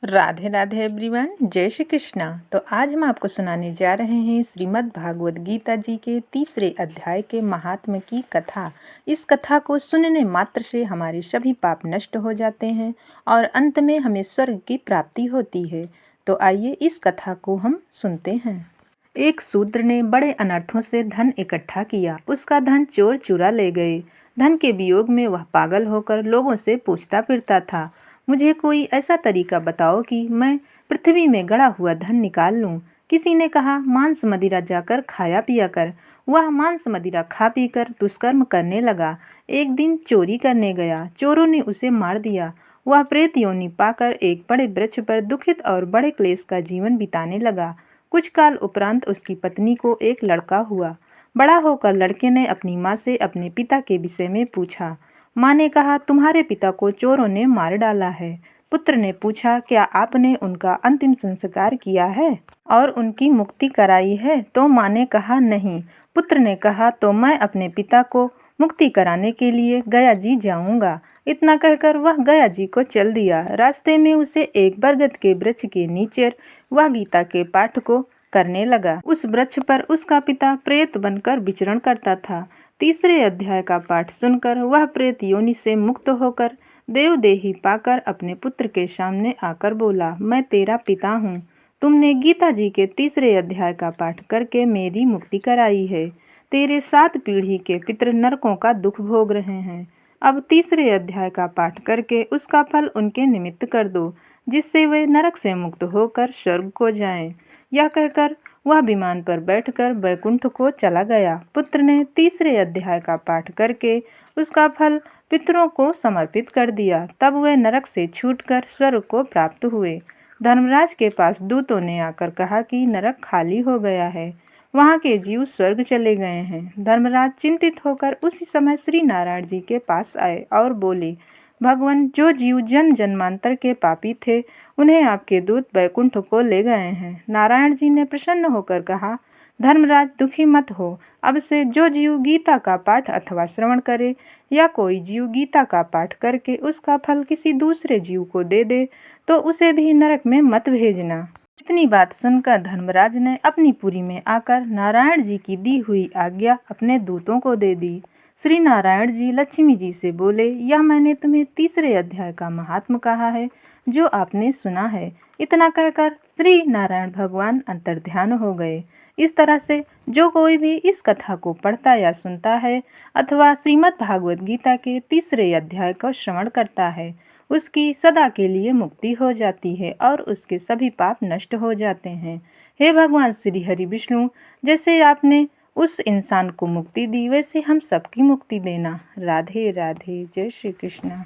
Radhe Radhe everyone, जय श्री कृष्णा। तो आज हम आपको सुनाने जा रहे हैं श्रीमद् भागवत गीता जी के तीसरे अध्याय के महात्म्य की कथा। इस कथा को सुनने मात्र से हमारे सभी पाप नष्ट हो जाते हैं और अंत में हमें स्वर्ग की प्राप्ति होती है। तो आइए इस कथा को हम सुनते हैं। एक शूद्र ने बड़े अनर्थों से धन इकट्ठा किया। उसका धन चोर चुरा ले गए। धन के वियोग में वह पागल होकर लोगों से पूछता फिरता था, मुझे कोई ऐसा तरीका बताओ कि मैं पृथ्वी में गड़ा हुआ धन निकाल लूं। किसी ने कहा, मांस मदिरा जाकर खाया पिया कर। वह मांस मदिरा खा पी कर दुष्कर्म करने लगा। एक दिन चोरी करने गया, चोरों ने उसे मार दिया। वह प्रेत योनि पाकर एक बड़े वृक्ष पर दुखित और बड़े क्लेश का जीवन बिताने लगा। कुछ काल उपरांत उसकी पत्नी को एक लड़का हुआ। बड़ा होकर लड़के ने अपनी माँ से अपने पिता के विषय में पूछा। माँ ने कहा, तुम्हारे पिता को चोरों ने मार डाला है। पुत्र ने पूछा, क्या आपने उनका अंतिम संस्कार किया है और उनकी मुक्ति कराई है? तो माँ ने कहा, नहीं। पुत्र ने कहा, तो मैं अपने पिता को मुक्ति कराने के लिए गया जी जाऊंगा। इतना कहकर वह गया जी को चल दिया। रास्ते में उसे एक बरगद के वृक्ष के नीचे वह गीता के पाठ को करने लगा। उस वृक्ष पर उसका पिता प्रेत बनकर विचरण करता था। तीसरे अध्याय का पाठ सुनकर वह प्रेत योनि से मुक्त होकर देवदेही पाकर अपने पुत्र के सामने आकर बोला, मैं तेरा पिता हूँ। तुमने गीता जी के तीसरे अध्याय का पाठ करके मेरी मुक्ति कराई है। तेरे 7 पीढ़ी के पितृ नरकों का दुख भोग रहे हैं। अब तीसरे अध्याय का पाठ करके उसका फल उनके निमित्त कर दो, जिससे वे नरक से मुक्त होकर स्वर्ग को जाएं। यह कहकर वह विमान पर बैठकर वैकुंठ को चला गया। पुत्र ने तीसरे अध्याय का पाठ करके उसका फल पितरों को समर्पित कर दिया। तब वे नरक से छूटकर स्वर्ग को प्राप्त हुए। धर्मराज के पास दूतों ने आकर कहा कि नरक खाली हो गया है, वहाँ के जीव स्वर्ग चले गए हैं। धर्मराज चिंतित होकर उसी समय श्री नारायण जी के पास आए और बोले, भगवान, जो जीव जन्म जन्मांतर के पापी थे उन्हें आपके दूत वैकुंठ को ले गए हैं। नारायण जी ने प्रसन्न होकर कहा, धर्मराज दुखी मत हो। अब से जो जीव गीता का पाठ अथवा श्रवण करे या कोई जीव गीता का पाठ करके उसका फल किसी दूसरे जीव को दे दे तो उसे भी नरक में मत भेजना। इतनी बात सुनकर धर्मराज ने अपनी पुरी में आकर नारायण जी की दी हुई आज्ञा अपने दूतों को दे दी। श्री नारायण जी लक्ष्मी जी से बोले, यह मैंने तुम्हें तीसरे अध्याय का महात्म कहा है जो आपने सुना है। इतना कहकर श्री नारायण भगवान अंतर्ध्यान हो गए। इस तरह से जो कोई भी इस कथा को पढ़ता या सुनता है अथवा श्रीमद् भागवत गीता के तीसरे अध्याय का श्रवण करता है, उसकी सदा के लिए मुक्ति हो जाती है और उसके सभी पाप नष्ट हो जाते हैं। हे भगवान श्री हरि विष्णु, जैसे आपने उस इंसान को मुक्ति दी वैसे हम सबकी मुक्ति देना। राधे राधे, जय श्री कृष्णा।